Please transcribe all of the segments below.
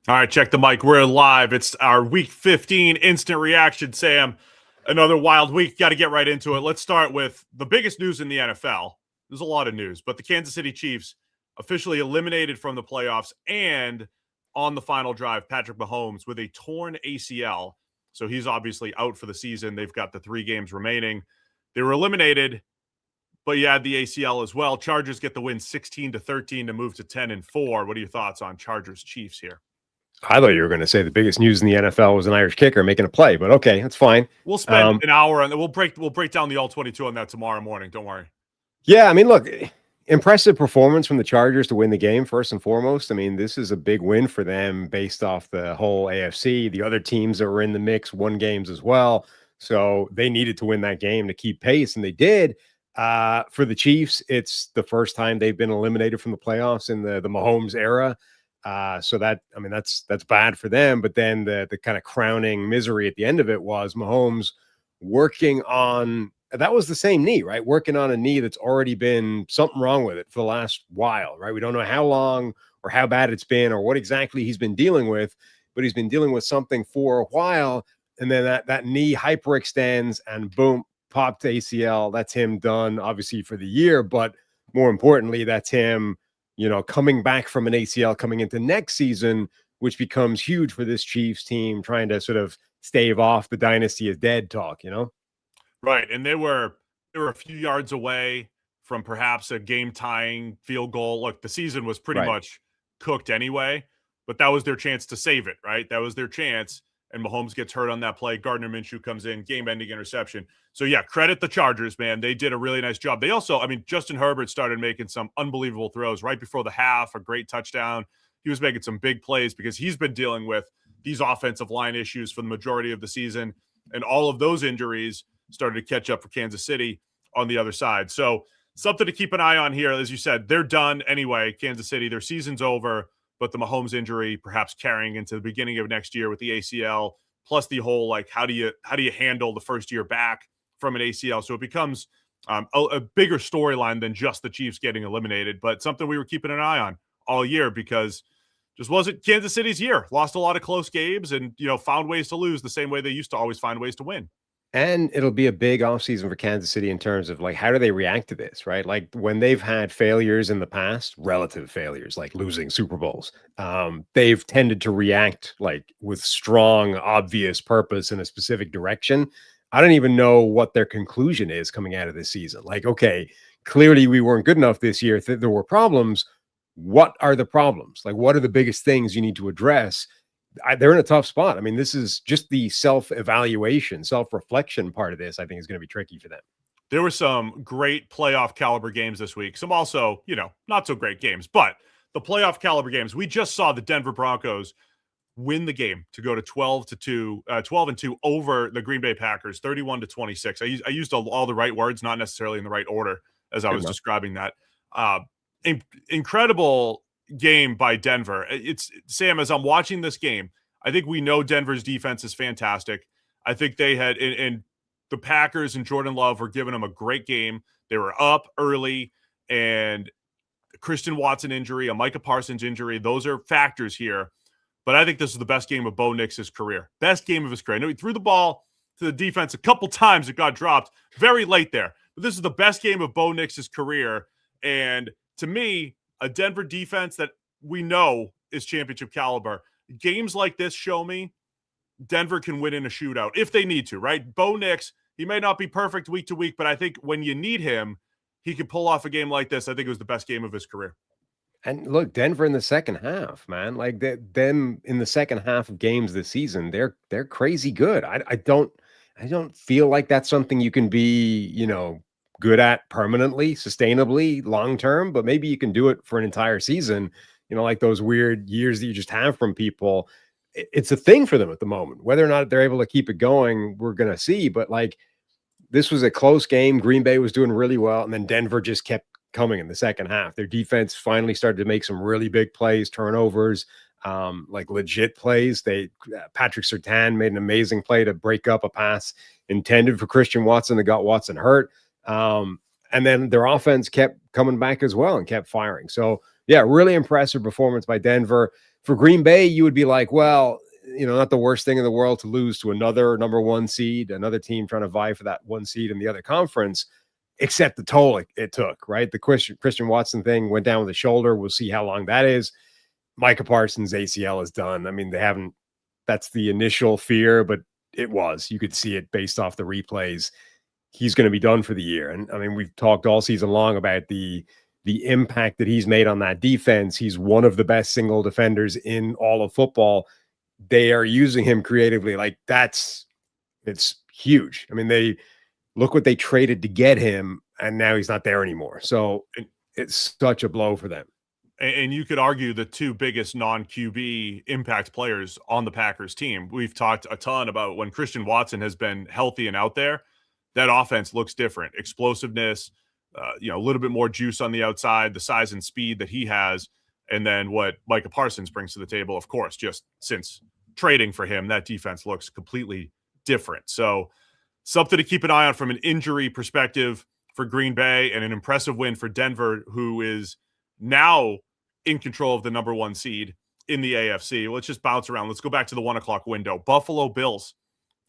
All right, check the mic. We're live. It's our Week 15 instant reaction, Sam. Another wild week. Got to get right into it. Let's start with the biggest news in the NFL. There's a lot of news, but the Kansas City Chiefs officially eliminated from the playoffs, and on the final drive, Patrick Mahomes with a torn ACL. So he's obviously out for the season. They've got the 3 games remaining. They were eliminated, but you had the ACL as well. Chargers get the win 16-13 to move to 10-4. What are your thoughts on Chargers Chiefs here? I thought you were going to say the biggest news in the NFL was an Irish kicker making a play, but okay, that's fine. We'll spend an hour on that. We'll break down the all 22 on that tomorrow morning. Don't worry. Yeah, I mean, look, impressive performance from the Chargers to win the game first and foremost. I mean, this is a big win for them based off the whole AFC. The other teams that were in the mix won games as well, so they needed to win that game to keep pace, and they did. For the Chiefs, it's the first time they've been eliminated from the playoffs in the Mahomes era. So that, I mean, that's bad for them. But then the kind of crowning misery at the end of it was Mahomes working on, that was the same knee, right? Working on a knee that's already been something wrong with it for the last while, right? We don't know how long or how bad it's been or what exactly he's been dealing with, but he's been dealing with something for a while. And then that knee hyperextends and boom, popped ACL. That's him done, obviously, for the year. But more importantly, that's him, coming back from an ACL coming into next season, which becomes huge for this Chiefs team, trying to sort of stave off the dynasty is dead talk, Right. And they were a few yards away from perhaps a game-tying field goal. Look, the season was pretty much cooked anyway, but that was their chance to save it, right? That was their chance. And Mahomes gets hurt on that play. Gardner Minshew comes in, game-ending interception. So, yeah, credit the Chargers, man. They did a really nice job. They also, I mean, Justin Herbert started making some unbelievable throws right before the half, a great touchdown. He was making some big plays because he's been dealing with these offensive line issues for the majority of the season. And all of those injuries started to catch up for Kansas City on the other side. So, something to keep an eye on here. As you said, they're done anyway, Kansas City. Their season's over. But the Mahomes injury perhaps carrying into the beginning of next year with the ACL, plus the whole, like, how do you handle the first year back from an ACL? So it becomes a bigger storyline than just the Chiefs getting eliminated, but something we were keeping an eye on all year because just wasn't Kansas City's year. Lost a lot of close games and, found ways to lose the same way they used to always find ways to win. And it'll be a big offseason for Kansas City in terms of, like, how do they react to this, right? Like, when they've had failures in the past, relative failures, like losing Super Bowls, they've tended to react, like, with strong, obvious purpose in a specific direction. I don't even know what their conclusion is coming out of this season. Like, okay, clearly we weren't good enough this year. There were problems. What are the problems? Like, what are the biggest things you need to address? They're in a tough spot. I mean, this is just the self-evaluation, self-reflection part of this, I think, is going to be tricky for them. There were some great playoff caliber games this week. Some also, not so great games, but the playoff caliber games. We just saw the Denver Broncos win the game to go to 12-2 over the Green Bay Packers, 31-26. I used all the right words, not necessarily in the right order as I was describing that. Incredible game by Denver. It's Sam, as I'm watching this game, I think we know Denver's defense is fantastic. I think they had and the Packers and Jordan Love were giving them a great game. They were up early, and Christian Watson injury, a Micah Parsons injury, those are factors here. But I think this is the best game of Bo Nix's career. Best game of his career. I know he threw the ball to the defense a couple times. It got dropped very late there. But this is the best game of Bo Nix's career. And to me, a Denver defense that we know is championship caliber. Games like this show me Denver can win in a shootout if they need to, right? Bo Nix, he may not be perfect week to week, but I think when you need him, he can pull off a game like this. I think it was the best game of his career. And look, Denver in the second half, man, like them in the second half of games this season, they're crazy good. I don't feel like that's something you can be, good at permanently, sustainably, long term, but maybe you can do it for an entire season, like those weird years that you just have from people. It's a thing for them at the moment. Whether or not they're able to keep it going, we're going to see. But, like, this was a close game. Green Bay was doing really well, and then Denver just kept coming in the second half. Their defense finally started to make some really big plays, turnovers, like legit plays. Patrick Surtain made an amazing play to break up a pass intended for Christian Watson that got Watson hurt. And then their offense kept coming back as well and kept firing. So, yeah, really impressive performance by Denver. For Green Bay, you would be like, well, not the worst thing in the world to lose to another number one seed, another team trying to vie for that one seed in the other conference, except the toll it took, right? The Christian Watson thing went down with the shoulder. We'll see how long that is. Micah Parsons' ACL is done. I mean, that's the initial fear, but it was. You could see it based off the replays. He's going to be done for the year. And I mean, we've talked all season long about the impact that he's made on that defense. He's one of the best single defenders in all of football. They are using him creatively. Like it's huge. I mean, look what they traded to get him, and now he's not there anymore. So it's such a blow for them. And you could argue the two biggest non-QB impact players on the Packers team. We've talked a ton about when Christian Watson has been healthy and out there, that offense looks different. Explosiveness, a little bit more juice on the outside, the size and speed that he has, and then what Micah Parsons brings to the table, of course, just since trading for him, that defense looks completely different. So something to keep an eye on from an injury perspective for Green Bay, and an impressive win for Denver, who is now in control of the number one seed in the AFC. Let's just bounce around. Let's go back to the 1 o'clock window. Buffalo Bills,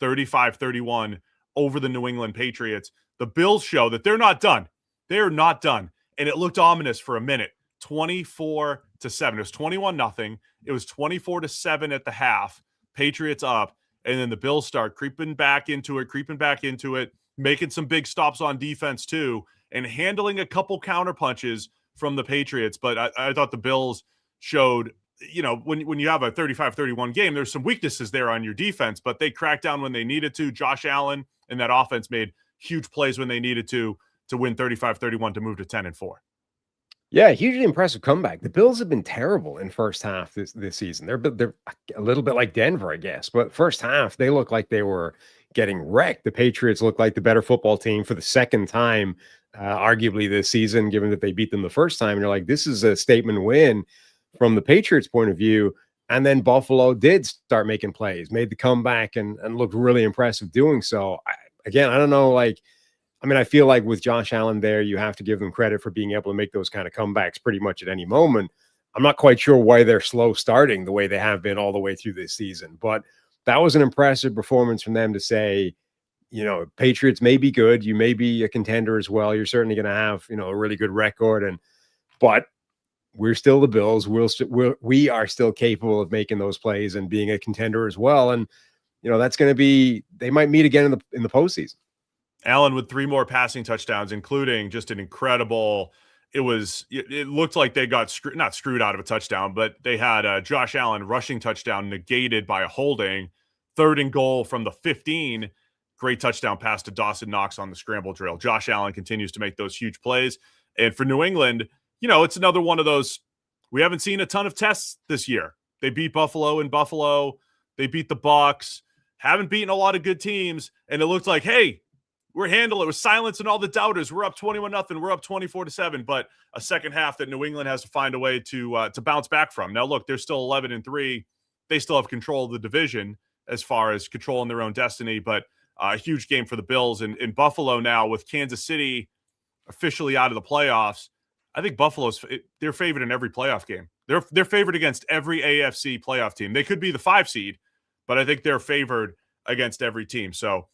35-31 over the New England Patriots. The Bills show that they're not done. They are not done. And it looked ominous for a minute. 24-7. It was 21-0. It was 24-7 at the half. Patriots up. And then the Bills start creeping back into it, making some big stops on defense too, and handling a couple counter punches from the Patriots. But I thought the Bills showed, when you have a 35-31 game, there's some weaknesses there on your defense, but they cracked down when they needed to. Josh Allen and that offense made huge plays when they needed to win 35-31 to move to 10-4. Yeah, hugely impressive comeback. The Bills have been terrible in first half this season. They're a little bit like Denver, I guess. But first half, they look like they were getting wrecked. The Patriots look like the better football team for the second time, arguably this season, given that they beat them the first time. And you're like, this is a statement win from the Patriots' point of view. And then Buffalo did start making plays, made the comeback, and looked really impressive doing so. I don't know, I feel like with Josh Allen there, you have to give them credit for being able to make those kind of comebacks pretty much at any moment. I'm not quite sure why they're slow starting the way they have been all the way through this season, but that was an impressive performance from them to say, Patriots may be good. You may be a contender as well. You're certainly going to have, a really good record, but we're still the Bills. We are still capable of making those plays and being a contender as well. And, that's going to be, they might meet again in the postseason. Allen with 3 more passing touchdowns, including just an incredible. It looked like they got not screwed out of a touchdown, but they had a Josh Allen rushing touchdown negated by a holding. 3rd and goal from the 15. Great touchdown pass to Dawson Knox on the scramble drill. Josh Allen continues to make those huge plays. And for New England, it's another one of those. We haven't seen a ton of tests this year. They beat Buffalo in Buffalo. They beat the Bucs. Haven't beaten a lot of good teams. And it looked like, hey, we're handling it. With silence and all the doubters. We're up 21-0. We're up 24-7. But a second half that New England has to find a way to bounce back from. Now, look, they're still 11-3. They still have control of the division as far as controlling their own destiny. But a huge game for the Bills. And in Buffalo now, with Kansas City officially out of the playoffs, I think they're favored in every playoff game. They're favored against every AFC playoff team. They could be the 5 seed, but I think they're favored against every team. So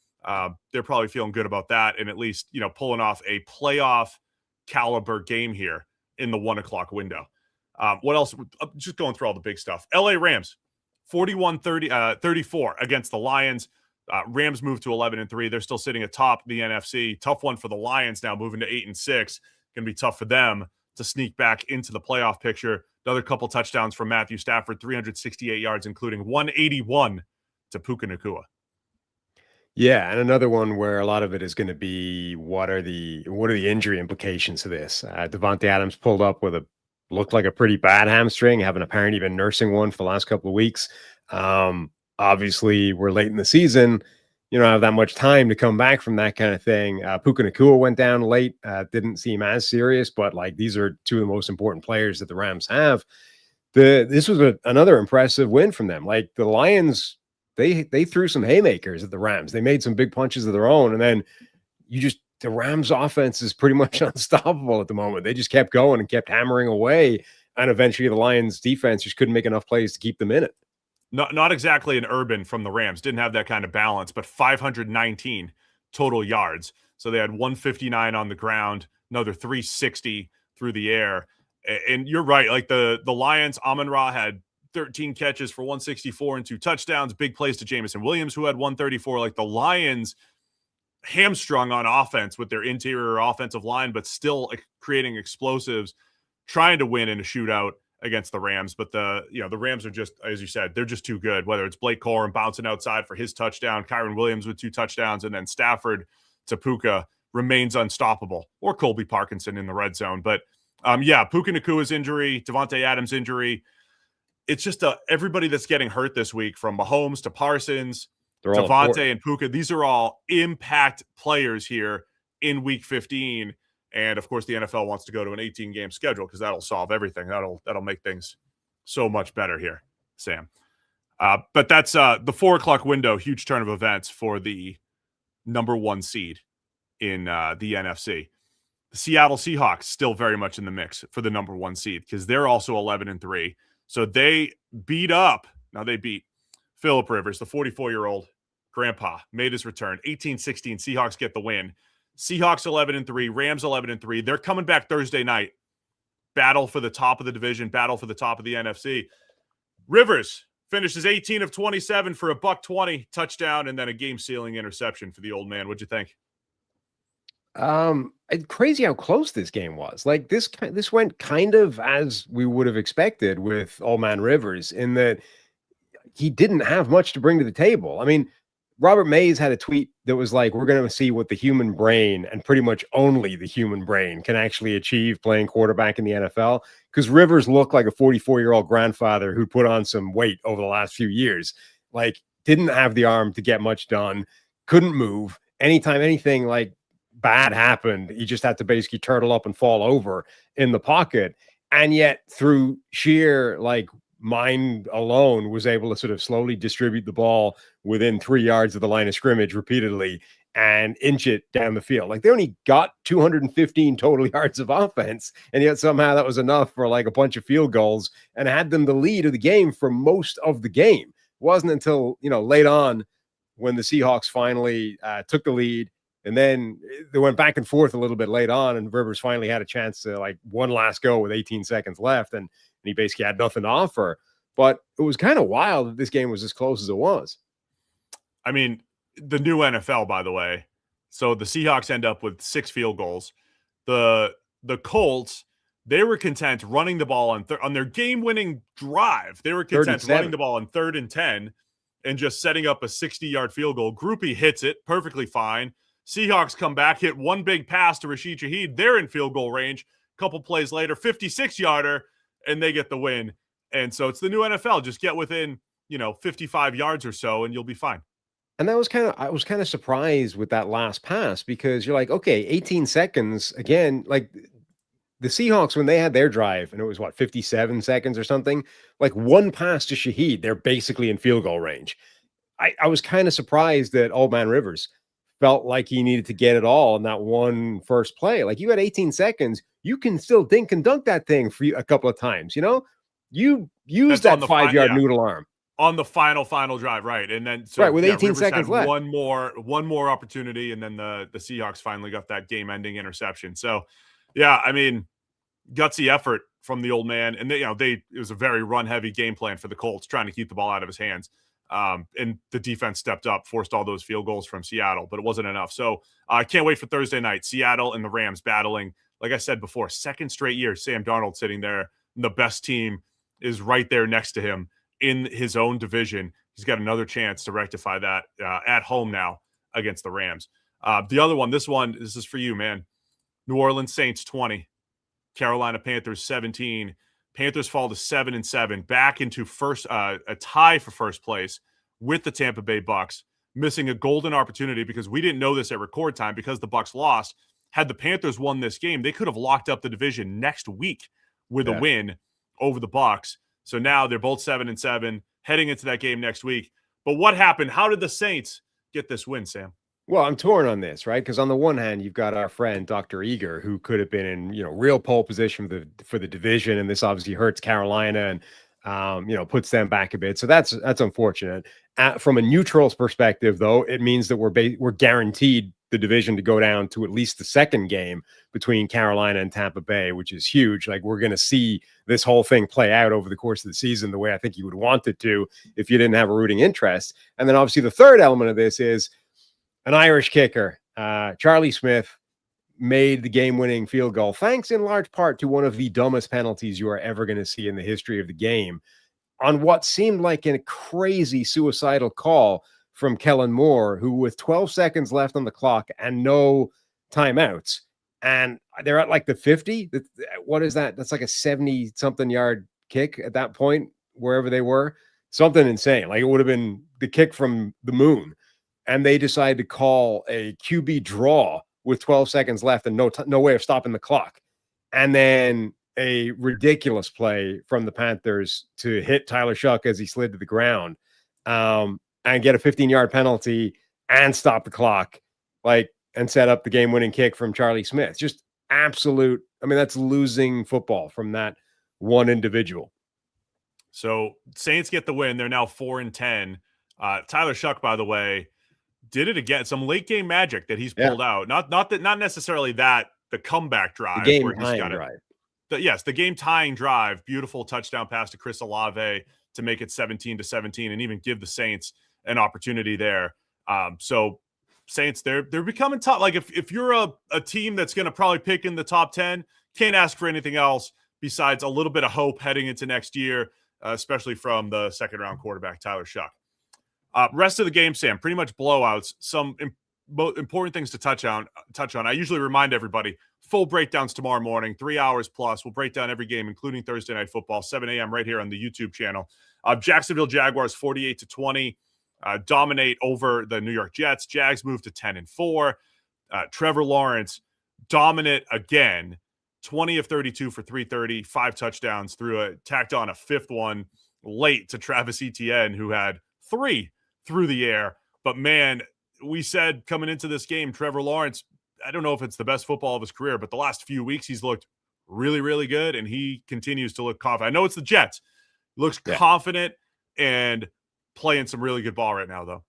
they're probably feeling good about that, and at least pulling off a playoff caliber game here in the 1 o'clock window. What else? Just going through all the big stuff. LA Rams 41-34 against the Lions. Rams moved to 11-3. They're still sitting atop the NFC. Tough one for the Lions now, moving to 8-6. Going to be tough for them to sneak back into the playoff picture. Another couple touchdowns from Matthew Stafford, 368 yards, including 181 to Puka Nacua. Yeah, and another one where a lot of it is going to be what are the injury implications of this? Devontae Adams pulled up with looked like a pretty bad hamstring, having apparently been nursing one for the last couple of weeks. Obviously, we're late in the season. You don't have that much time to come back from that kind of thing. Puka Nacua went down late. Didn't seem as serious, but these are 2 of the most important players that the Rams have. This was another impressive win from them. Like the Lions, they threw some haymakers at the Rams. They made some big punches of their own, and then the Rams offense is pretty much unstoppable at the moment. They just kept going and kept hammering away. And eventually the Lions defense just couldn't make enough plays to keep them in it. Not exactly an Urban from the Rams. Didn't have that kind of balance, but 519 total yards. So they had 159 on the ground, another 360 through the air. And you're right. Like the Lions, Amon-Ra had 13 catches for 164 and 2 touchdowns. Big plays to Jamison Williams, who had 134. Like the Lions hamstrung on offense with their interior offensive line, but still creating explosives, trying to win in a shootout against the Rams. But the Rams are just, as you said, they're just too good, whether it's Blake Corum bouncing outside for his touchdown, Kyron Williams with 2 touchdowns, and then Stafford to Puka remains unstoppable, or Colby Parkinson in the red zone. But Puka Nakua's injury, Devontae Adams' injury, it's just everybody that's getting hurt this week, from Mahomes to Parsons, Devontae and Puka. These are all impact players here in Week 15. And of course, the NFL wants to go to an 18-game schedule because that'll solve everything. That'll make things so much better here, Sam. But that's the 4:00 window. Huge turn of events for the number 1 seed in the NFC. The Seattle Seahawks still very much in the mix for the number 1 seed because they're also 11-3. So they beat Phillip Rivers, the 44-year-old grandpa, made his return. 18-16, Seahawks get the win. Seahawks 11-3, Rams 11-3. They're coming back Thursday night. Battle for the top of the division, battle for the top of the NFC. Rivers finishes 18 of 27 for a $120 touchdown and then a game-sealing interception for the old man. What'd you think? Crazy how close this game was. Like this went kind of as we would have expected with Old Man Rivers, in that he didn't have much to bring to the table. I mean, Robert Mays had a tweet that was like, we're going to see what the human brain, and pretty much only the human brain, can actually achieve playing quarterback in the NFL. Because Rivers looked like a 44-year-old grandfather who put on some weight over the last few years. Like, didn't have the arm to get much done, couldn't move. Anytime anything like bad happened, he just had to basically turtle up and fall over in the pocket. And yet through sheer mind alone was able to sort of slowly distribute the ball within 3 yards of the line of scrimmage repeatedly and inch it down the field. Like, they only got 215 total yards of offense, and yet somehow that was enough for a bunch of field goals and had them the lead of the game for most of the game. It wasn't until late on when the Seahawks finally took the lead. And then they went back and forth a little bit late on, and Rivers finally had a chance to one last go with 18 seconds left, and he basically had nothing to offer. But it was kind of wild that this game was as close as it was. I mean, the new NFL, by the way. So the Seahawks end up with 6 field goals. The Colts, they were content running the ball on their game-winning drive. They were content running the ball on 3rd and 10 and just setting up a 60-yard field goal. Groupie hits it perfectly fine. Seahawks come back, hit one big pass to Rashid Shaheed. They're in field goal range. A couple plays later, 56-yarder, and they get the win. And so it's the new NFL. Just get within, 55 yards or so, and you'll be fine. And I was kind of surprised with that last pass, because you're like, okay, 18 seconds again. Like, the Seahawks, when they had their drive, and it was 57 seconds or something, one pass to Shaheed, they're basically in field goal range. I was kind of surprised that Old Man Rivers felt like he needed to get it all in that one first play. Like, you had 18 seconds, you can still dink and dunk that thing for a couple of times. You use that 5-yard noodle arm on the final drive, right? And then with 18 seconds left, one more opportunity, and then the Seahawks finally got that game-ending interception. So, yeah, I mean, gutsy effort from the old man, and it was a very run-heavy game plan for the Colts, trying to keep the ball out of his hands. And the defense stepped up, forced all those field goals from Seattle, but it wasn't enough. So I can't wait for Thursday night. Seattle and the Rams battling. Like I said before, 2nd straight year, Sam Darnold sitting there, and the best team is right there next to him in his own division. He's got another chance to rectify that at home now against the Rams. The other one, this is for you, man. New Orleans Saints 20, Carolina Panthers 17. Panthers fall to 7-7, back into a tie for first place with the Tampa Bay Bucks, missing a golden opportunity because we didn't know this at record time because the Bucks lost. Had the Panthers won this game, they could have locked up the division next week with a win over the Bucks. So now they're both 7-7, heading into that game next week. But what happened? How did the Saints get this win, Sam? Well, I'm torn on this, right? Because on the one hand, you've got our friend Dr. Eager, who could have been in, real pole position for the division, and this obviously hurts Carolina and puts them back a bit. So that's unfortunate. From a neutral's perspective, though, it means that we're guaranteed the division to go down to at least the second game between Carolina and Tampa Bay, which is huge. Like, we're going to see this whole thing play out over the course of the season the way I think you would want it to if you didn't have a rooting interest. And then obviously the third element of this is an Irish kicker, Charlie Smith, made the game-winning field goal, thanks in large part to one of the dumbest penalties you are ever going to see in the history of the game, on what seemed like a crazy suicidal call from Kellen Moore, who, with 12 seconds left on the clock and no timeouts, and they're at like the 50. What is that? That's like a 70-something yard kick at that point, wherever they were. Something insane. Like, it would have been the kick from the moon. And they decided to call a QB draw with 12 seconds left and no way of stopping the clock. And then a ridiculous play from the Panthers to hit Tyler Shuck as he slid to the ground, and get a 15-yard penalty and stop the clock, and set up the game-winning kick from Charlie Smith. Just absolute. I mean, that's losing football from that one individual. So Saints get the win. They're now 4-10. Tyler Shuck, by the way, did it again. Some late game magic that he's pulled out. Not necessarily that the comeback drive, the game tying drive. The game tying drive. Beautiful touchdown pass to Chris Olave to make it 17-17, and even give the Saints an opportunity there. So Saints, they're becoming top. Like, if you're a team that's going to probably pick in the top 10, can't ask for anything else besides a little bit of hope heading into next year, especially from the second round quarterback Tyler Shuck. Rest of the game, Sam, pretty much blowouts. Some important things to touch on. I usually remind everybody, full breakdowns tomorrow morning, 3 hours plus. We'll break down every game, including Thursday Night Football, 7 a.m. right here on the YouTube channel. Jacksonville Jaguars 48-20, dominate over the New York Jets. Jags move to 10-4. Trevor Lawrence dominant again, 20 of 32 for 330, 5 touchdowns, tacked on a fifth one late to Travis Etienne, who had 3 through the air. But man, we said coming into this game, Trevor Lawrence, I don't know if it's the best football of his career, but the last few weeks he's looked really, really good, and he continues to look confident. I know it's the Jets. Looks confident and playing some really good ball right now, though.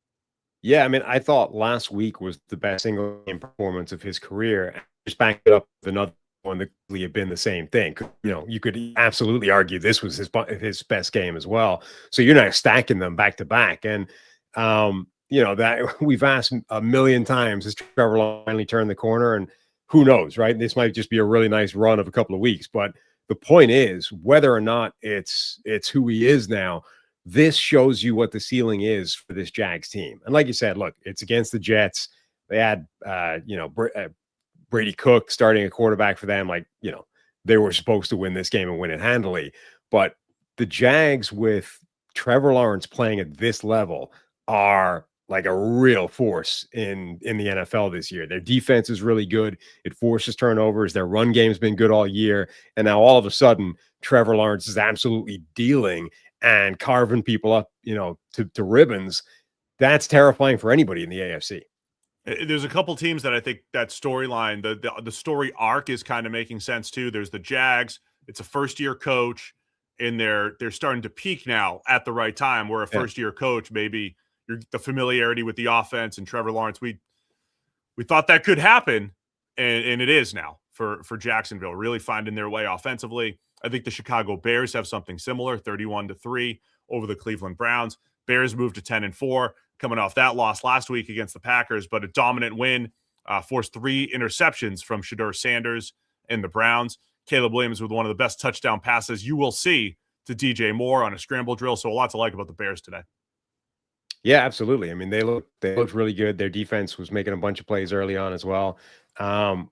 Yeah, I mean, I thought last week was the best single game performance of his career. Just back it up with another one that really had been the same thing. You could absolutely argue this was his best game as well. So you're not stacking them back to back. And, that we've asked a million times, has Trevor finally turned the corner? And who knows, right? This might just be a really nice run of a couple of weeks. But the point is, whether or not it's who he is now, this shows you what the ceiling is for this Jags team. And like you said, look, it's against the Jets. They had, Brady Cook starting a quarterback for them. They were supposed to win this game and win it handily. But the Jags, with Trevor Lawrence playing at this level, are like a real force in the NFL this year. Their defense is really good. It forces turnovers. Their run game's been good all year. And now all of a sudden, Trevor Lawrence is absolutely dealing and carving people up, to ribbons. That's terrifying for anybody in the AFC. There's a couple teams that I think that storyline, the story arc is kind of making sense too. There's the Jags. It's a first-year coach, and they're starting to peak now at the right time, where a first-year coach, maybe the familiarity with the offense and Trevor Lawrence, we thought that could happen, and it is now for Jacksonville, really finding their way offensively. I think the Chicago Bears have something similar, 31-3 over the Cleveland Browns. Bears moved to 10-4, coming off that loss last week against the Packers, but a dominant win, forced 3 interceptions from Shedeur Sanders and the Browns. Caleb Williams with one of the best touchdown passes you will see to DJ Moore on a scramble drill. So a lot to like about the Bears today. Yeah, absolutely. I mean, they looked really good. Their defense was making a bunch of plays early on as well. And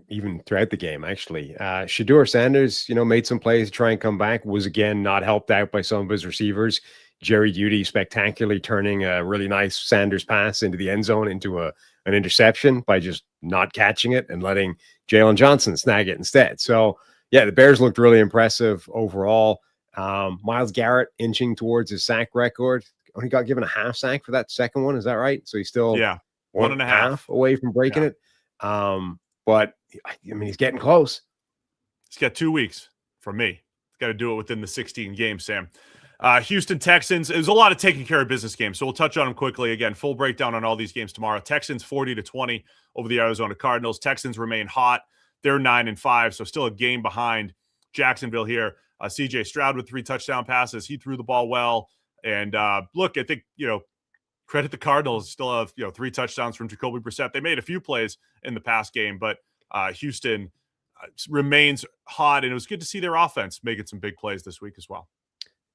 even throughout the game, actually, Shedeur Sanders, made some plays to try and come back, was again not helped out by some of his receivers. Jerry Jeudy spectacularly turning a really nice Sanders pass into the end zone into an interception by just not catching it and letting Jalen Johnson snag it instead. So yeah, the Bears looked really impressive overall. Myles Garrett inching towards his sack record. Only got given a half sack for that second one. Is that right? So he's still 1.5 away from breaking it. But I mean, he's getting close. He's got 2 weeks from me. He's got to do it within the 16 games, Sam. Houston Texans. There's a lot of taking care of business games, so we'll touch on them quickly. Again, full breakdown on all these games tomorrow. Texans 40-20 over the Arizona Cardinals. Texans remain hot. They're 9-5, so still a game behind Jacksonville here. CJ Stroud with 3 touchdown passes. He threw the ball well. And look, I think, credit the Cardinals. Still have, 3 touchdowns from Jacoby Brissett. They made a few plays in the past game, but Houston remains hot, and it was good to see their offense making some big plays this week as well.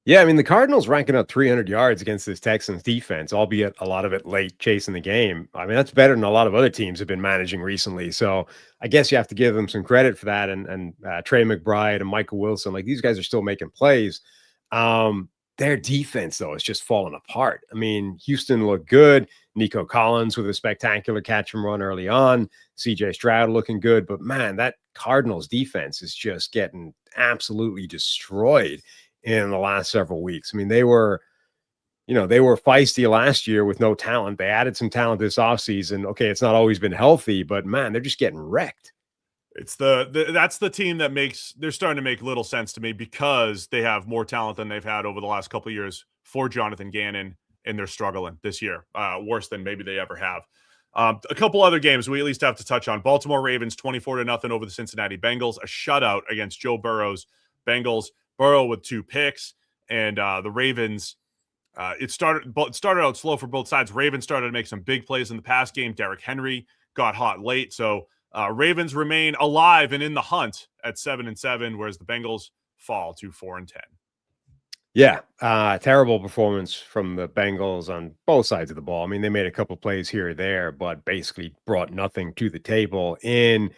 Yeah, I mean, the Cardinals ranking up 300 yards against this Texans defense, albeit a lot of it late chasing the game. I mean, that's better than a lot of other teams have been managing recently. So I guess you have to give them some credit for that. And Trey McBride and Michael Wilson, like, these guys are still making plays. Their defense, though, is just falling apart. I mean, Houston looked good. Nico Collins with a spectacular catch and run early on. CJ Stroud looking good. But, man, that Cardinals defense is just getting absolutely destroyed in the last several weeks. I mean, they were feisty last year with no talent. They added some talent this offseason. Okay, it's not always been healthy, but man, they're just getting wrecked. It's that's the team that they're starting to make little sense to me because they have more talent than they've had over the last couple of years for Jonathan Gannon, and they're struggling this year, worse than maybe they ever have. A couple other games we at least have to touch on. Baltimore Ravens 24-0 over the Cincinnati Bengals, a shutout against Joe Burrow's Bengals. Burrow with 2 picks, and the Ravens, it started out slow for both sides. Ravens started to make some big plays in the pass game. Derrick Henry got hot late, so Ravens remain alive and in the hunt at 7-7, whereas the Bengals fall to 4-10. Yeah, terrible performance from the Bengals on both sides of the ball. I mean, they made a couple plays here or there, but basically brought nothing to the table in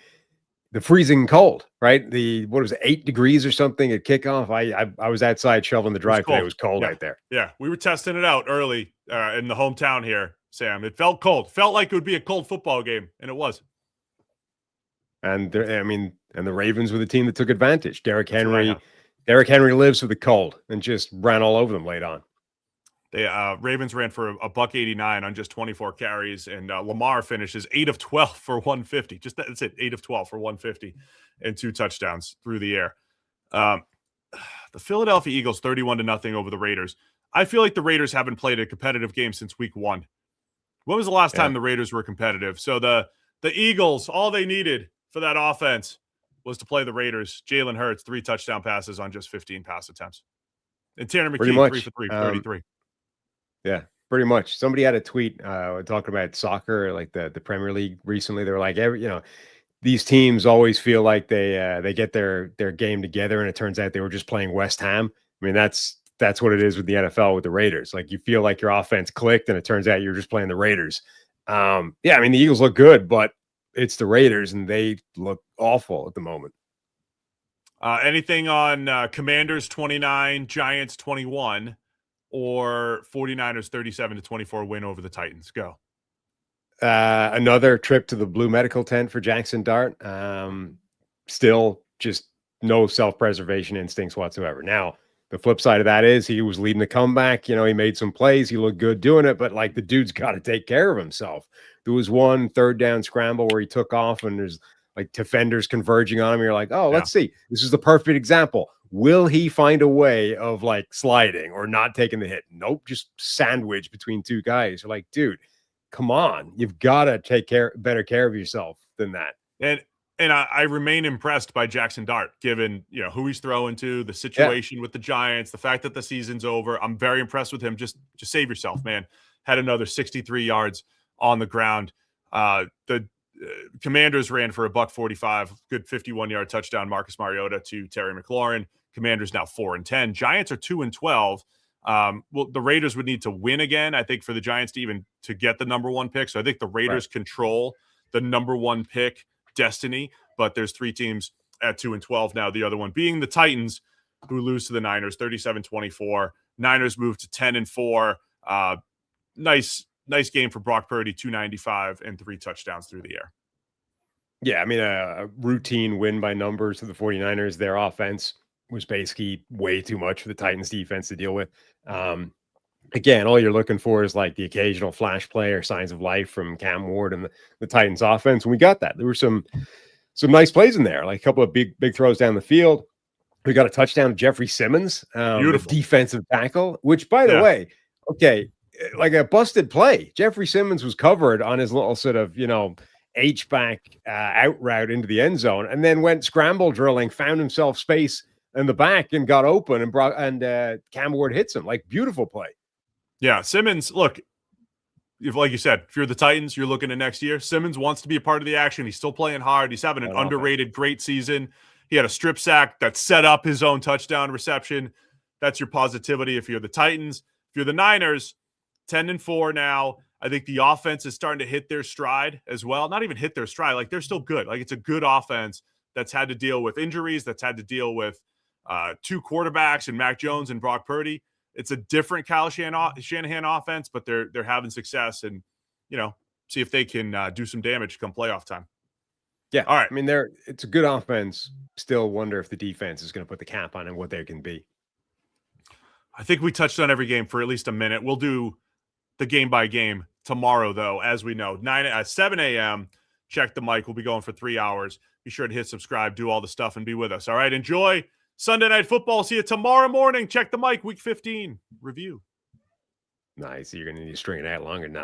the freezing cold, right? What was it, 8 degrees or something at kickoff? I was outside shoveling the driveway. It was cold right there. Yeah, we were testing it out early in the hometown here, Sam. It felt cold. Felt like it would be a cold football game, and it was. And the Ravens were the team that took advantage. Derrick Henry lives with the cold and just ran all over them late on. They Ravens ran for a $189 on just 24 carries, and Lamar finishes 8 of 12 for 150. Just that's it, 8 of 12 for 150 and 2 touchdowns through the air. The Philadelphia Eagles 31-0 over the Raiders. I feel like the Raiders haven't played a competitive game since week 1. When was the last time the Raiders were competitive? So the Eagles, all they needed for that offense was to play the Raiders. Jalen Hurts, 3 touchdown passes on just 15 pass attempts. And Tanner McKee, 3 for 3, 33. Yeah, pretty much. Somebody had a tweet talking about soccer, like the Premier League recently. They were like, these teams always feel like they get their game together, and it turns out they were just playing West Ham. I mean, that's what it is with the NFL with the Raiders. Like, you feel like your offense clicked, and it turns out you're just playing the Raiders. I mean, the Eagles look good, but it's the Raiders, and they look awful at the moment. Anything on Commanders 29, Giants 21? Or 49ers 37-24 win over the Titans? Go. Another trip to the blue medical tent for Jackson Dart. Still just no self-preservation instincts whatsoever. Now, the flip side of that is he was leading the comeback. He made some plays. He looked good doing it, but like, the dude's got to take care of himself. There was one 3rd down scramble where he took off, and there's like defenders converging on him. You're like, let's see. This is the perfect example. Will he find a way of like sliding or not taking the hit? Nope, just sandwich between 2 guys. You're like, dude, come on. You've got to better care of yourself than that. And I remain impressed by Jackson Dart, given who he's throwing to, the situation with the Giants, the fact that the season's over. I'm very impressed with him. Just save yourself, man. Had another 63 yards on the ground. The Commanders ran for a $145, good 51-yard touchdown. Marcus Mariota to Terry McLaurin. Commanders now 4-10. Giants are 2-12. Well, the Raiders would need to win again, I think, for the Giants to get the number 1 pick. So I think the Raiders control the number 1 pick destiny. But there's 3 teams at 2-12 now. The other one being the Titans, who lose to the Niners 37-24. Niners move to 10-4. Nice game for Brock Purdy, 295 and 3 touchdowns through the air. Yeah, I mean, a routine win by numbers to the 49ers. Their offense was basically way too much for the Titans defense to deal with. again, all you're looking for is like the occasional flash play or signs of life from Cam Ward and the Titans offense. And we got that. There were some nice plays in there, like a couple of big throws down the field. We got a touchdown to Jeffrey Simmons, the defensive tackle, which, by the way, okay, like a busted play. Jeffrey Simmons was covered on his little sort of, H-back out route into the end zone, and then went scramble drilling, found himself space in the back and got open, and Cam Ward hits him. Like, beautiful play. Yeah, Simmons, look, like you said, if you're the Titans, you're looking at next year. Simmons wants to be a part of the action. He's still playing hard. He's having an underrated, great season. He had a strip sack that set up his own touchdown reception. That's your positivity if you're the Titans. If you're the Niners, 10-4 now. I think the offense is starting to hit their stride as well. Not even hit their stride. Like, they're still good. Like, it's a good offense that's had to deal with injuries, that's had to deal with two quarterbacks and Mac Jones and Brock Purdy. It's a different Kyle Shanahan offense, but they're having success, and see if they can do some damage come playoff time. Yeah, all right. I mean, it's a good offense. Still wonder if the defense is going to put the cap on and what they can be. I think we touched on every game for at least a minute. We'll do the game by game tomorrow, though, as we know. 7 a.m. Check the mic. We'll be going for 3 hours. Be sure to hit subscribe, do all the stuff, and be with us. All right, enjoy Sunday Night Football. See you tomorrow morning. Check the mic. Week 15 review. Nice. You're going to need to string it out longer than that.